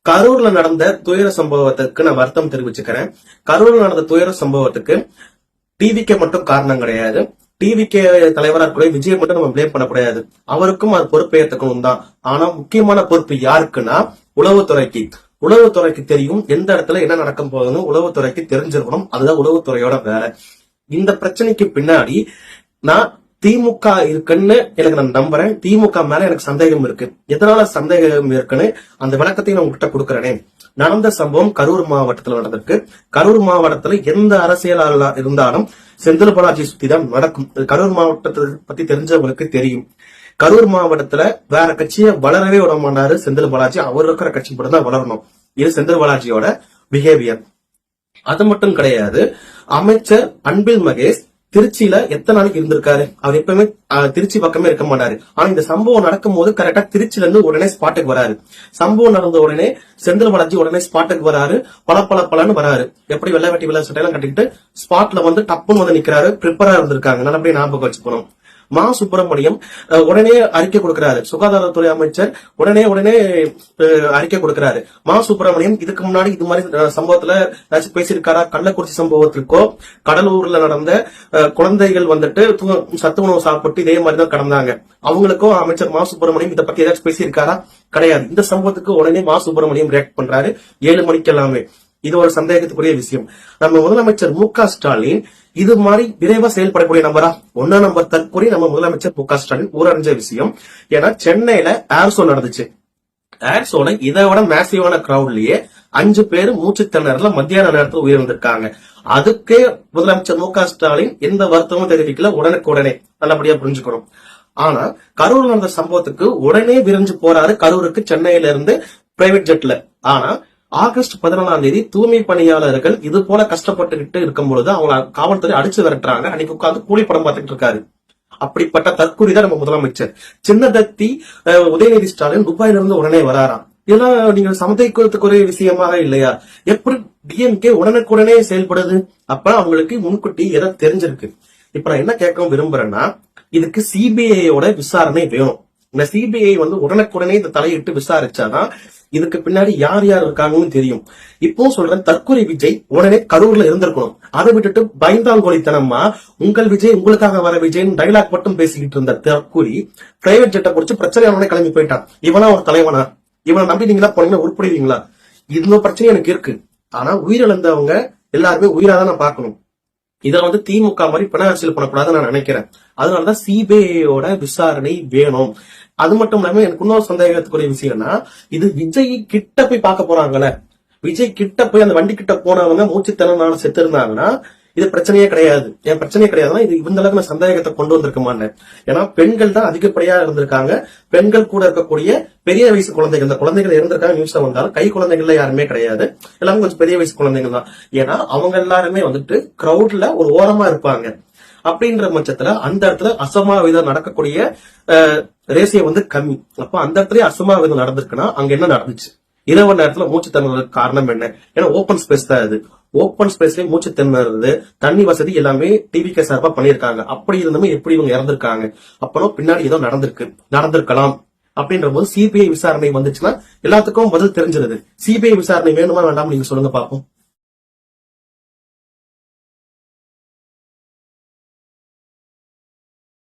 கரூர்ல நடந்த துயர சம்பவத்துக்கு நான் வருத்தம் தெரிவிச்சுக்கிறேன். கரூர்ல நடந்த துயர சம்பவத்துக்கு டிவிக்கே மட்டும் காரணம் கிடையாது. டிவிக்கே தலைவரா இருக்கக்கூடிய விஜய் மட்டும் நம்ம பிளேம் பண்ணக்கூடாது. அவருக்கும் அது பொறுப்பேற்றுக்கணும் தான். ஆனா முக்கியமான பொறுப்பு யாருக்குன்னா உளவுத்துறைக்கு. உளவுத்துறைக்கு தெரியும் எந்த இடத்துல என்ன நடக்கும் போகுதுன்னு உளவுத்துறைக்கு தெரிஞ்சிருக்கணும். அதுதான் உளவுத்துறையோட வேலை. இந்த பிரச்சனைக்கு பின்னாடி நான் திமுக இருக்குன்னு எனக்கு நான் நம்புறேன். திமுக மேல எனக்கு சந்தேகம் இருக்கு. எதனால சந்தேகம் இருக்குன்னு அந்த விளக்கத்தையும் நான் உங்ககிட்ட கொடுக்கறேனே. நடந்த சம்பவம் கரூர் மாவட்டத்துல நடந்திருக்கு. கரூர் மாவட்டத்துல எந்த அரசியல் இருந்தாலும் செந்தில் பாலாஜி சுத்தி தான் நடக்கும். கரூர் மாவட்டத்தை பத்தி தெரிஞ்சவங்களுக்கு தெரியும். கரூர் மாவட்டத்துல வேற கட்சியை வளரவே விட மாட்டாரு செந்தில் பாலாஜி. அவர் இருக்கிற கட்சி மட்டும் தான் வளரணும். இது செந்தில் பாலாஜியோட பிஹேவியர். அது மட்டும் கிடையாது. அமைச்சர் அன்பில் மகேஷ் திருச்சியில எத்தனை நாளைக்கு இருந்திருக்காரு? அவர் எப்பவுமே திருச்சி பக்கமே இருக்க மாட்டாரு. ஆனா இந்த சம்பவம் நடக்கும் போது கரெக்டா திருச்சில இருந்து உடனே ஸ்பாட்டுக்கு வராரு. சம்பவம் நடந்த உடனே செந்தில் பாலாஜி உடனே ஸ்பாட்டுக்கு வராரு. பலன்னு வராரு. எப்படி வெள்ளை வெட்டி வெள்ளை சட்டையெல்லாம் கட்டிக்கிட்டு ஸ்பாட்ல வந்து டப்புன்னு வந்து நிக்கிறாரு. ப்ரிப்பரா இருந்திருக்காங்க. நல்லபடியா ஞாபகம் வச்சுக்கணும். மா சுப்பிரமணியம் உடனே அறிக்கை கொடுக்கிறாரு. சுகாதாரத்துறை அமைச்சர் உடனே அறிக்கை கொடுக்கிறாரு. மா சுப்பிரமணியம் இதுக்கு முன்னாடி இது மாதிரி சம்பவத்துல ஏதாச்சும் பேசியிருக்காரா? கள்ளக்குறிச்சி சம்பவத்திற்கோ கடலூர்ல நடந்த குழந்தைகள் வந்துட்டு சத்து உணவு சாப்பிட்டு இதே மாதிரிதான் கடந்தாங்க. அவங்களுக்கும் அமைச்சர் மா சுப்பிரமணியம் இதை பத்தி ஏதாச்சும் பேசியிருக்காரா? கிடையாது. இந்த சம்பவத்துக்கு உடனே மா சுப்பிரமணியம் ரியாக்ட் பண்றாரு 7 மணிக்கு எல்லாமே. இது ஒரு சந்தேகத்துக்குரிய விஷயம். நம்ம முதலமைச்சர் மு.க. ஸ்டாலின் இது மாதிரி விரைவா செயல்படக்கூடிய நம்பரா? 1 நம்பர் தற்கொலை நம்ம முதலமைச்சர் மு.க. ஸ்டாலின் ஊரறிஞ்ச விஷயம். ஏன்னா சென்னையில ஏர் ஷோ நடந்துச்சு. ஏர் ஷோல இதை விட மேசிவான கிரௌட்லயே 5 பேர் மூச்சு திணறல மத்தியான நேரத்தில் உயிரிழந்திருக்காங்க. அதுக்கே முதலமைச்சர் மு.க. ஸ்டாலின் எந்த வருத்தமும் தெரிவிக்கல. உடனே நல்லபடியா புரிஞ்சுக்கணும். ஆனா கரூர் நடந்த சம்பவத்துக்கு உடனே விரைஞ்சு போறாரு கரூருக்கு சென்னையில இருந்து பிரைவேட் ஜெட்ல. ஆனா ஆகஸ்ட் 14ஆம் தேதி தூய்மை பணியாளர்கள் இது போல கஷ்டப்பட்டுக்கிட்டு இருக்கும் பொழுது அவங்க காவல்துறை அடிச்சு விரட்டுறாங்க. அன்னைக்கு உட்கார்ந்து கூலி படம் பார்த்துட்டு இருக்காரு. அப்படிப்பட்ட தற்கொலைதான் நம்ம முதலமைச்சர். சின்னதத்தி உதயநிதி ஸ்டாலின் துபாயில இருந்து உடனே வராராம். இதெல்லாம் நீங்க சமதைக்குரிய விஷயமாக இல்லையா? எப்படி டிஎம்கே உடனுக்குடனே செயல்படுது? அப்ப அவங்களுக்கு முன்கூட்டி எதை தெரிஞ்சிருக்கு. இப்ப நான் என்ன கேட்க விரும்புறேன்னா, இதுக்கு சிபிஐயோட விசாரணை வேணும். இந்த சிபிஐ வந்து உடனுக்குடனே இந்த தலையிட்டு விசாரிச்சாதான் இதுக்கு பின்னாடி யார் யார் இருக்காங்கன்னு தெரியும். இப்போ சொல்றேன், தற்கொலை விஜய் உடனே கரூர்ல இருந்திருக்கணும். அதை விட்டுட்டு பயந்தாங்கோலித்தனமா உங்கள் விஜய் உங்களுக்காக வர விஜய் டைலாக் மட்டும் பேசிக்கிட்டு இருந்த தற்கொலை பிரைவேட் ஜெட்டை குறிச்சு பிரச்சனை கிளம்பி போயிட்டான். இவனா ஒரு தலைவனா? இவனை நம்பி நீங்களா போனீங்கன்னா உருப்படுவீங்களா? இந்த பிரச்சனை எனக்கு இருக்கு. ஆனா உயிரிழந்தவங்க எல்லாருமே உயிராதான் நான் பார்க்கணும். இதை வந்து திமுக மாதிரி பண அரசியல் பண்ணக்கூடாதுன்னு நான் நினைக்கிறேன். அதனாலதான் சிபிஐயோட விசாரணை வேணும். அது மட்டும் இல்லாம எனக்கு இன்னொரு சந்தேகத்துக்குரிய விஷயம்னா, இது விஜய் கிட்ட போய் பார்க்க போறாங்கல்ல, விஜய் கிட்ட போய் அந்த வண்டி கிட்ட போனவங்க மூச்சு திறனால செத்து இருந்தாங்கன்னா இது பிரச்சனையே கிடையாது. என் பிரச்சனையே கிடையாதுன்னா இது இந்த அளவுக்கு நான் சந்தேகத்தை கொண்டு வந்திருக்க மாட்டேன். ஏன்னா பெண்கள் தான் அதிகப்படியா இருந்திருக்காங்க. பெண்கள் கூட இருக்கக்கூடிய பெரிய வயசு குழந்தைகள், இந்த குழந்தைகள் இருந்திருக்காங்க நியூஸ்ல வந்தாலும் கை குழந்தைகள்ல யாருமே கிடையாது. எல்லாமே கொஞ்சம் பெரிய வயசு குழந்தைகள் தான். ஏன்னா அவங்க எல்லாருமே வந்துட்டு கிரௌட்ல ஒரு ஓரமா இருப்பாங்க. அப்படின்ற பட்சத்துல அந்த இடத்துல அசம்பாவிதம் நடக்கக்கூடிய ரேசிய வந்து கம்மி. அப்ப அந்த இடத்துல அசம்பாவிதம் நடந்திருக்குன்னா அங்க என்ன நடந்துச்சு? இரவு நேரத்துல மூச்சு திணறதுக்கு காரணம் என்ன? ஏன்னா ஓப்பன் ஸ்பேஸ் தான் இது. ஓப்பன் ஸ்பேஸ்லயே மூச்சு திணறது, தண்ணி வசதி எல்லாமே டிவிகே சார்பா பண்ணிருக்காங்க. அப்படி இருந்துமே எப்படி இவங்க இறந்திருக்காங்க? அப்புறம் பின்னாடி ஏதோ நடந்திருக்கலாம் அப்படின்ற போது சிபிஐ விசாரணை வந்துச்சுன்னா எல்லாத்துக்கும் பதில் தெரிஞ்சிருது. சிபிஐ விசாரணை வேணுமா வேண்டாம் நீங்க சொல்லுங்க பாப்போம்.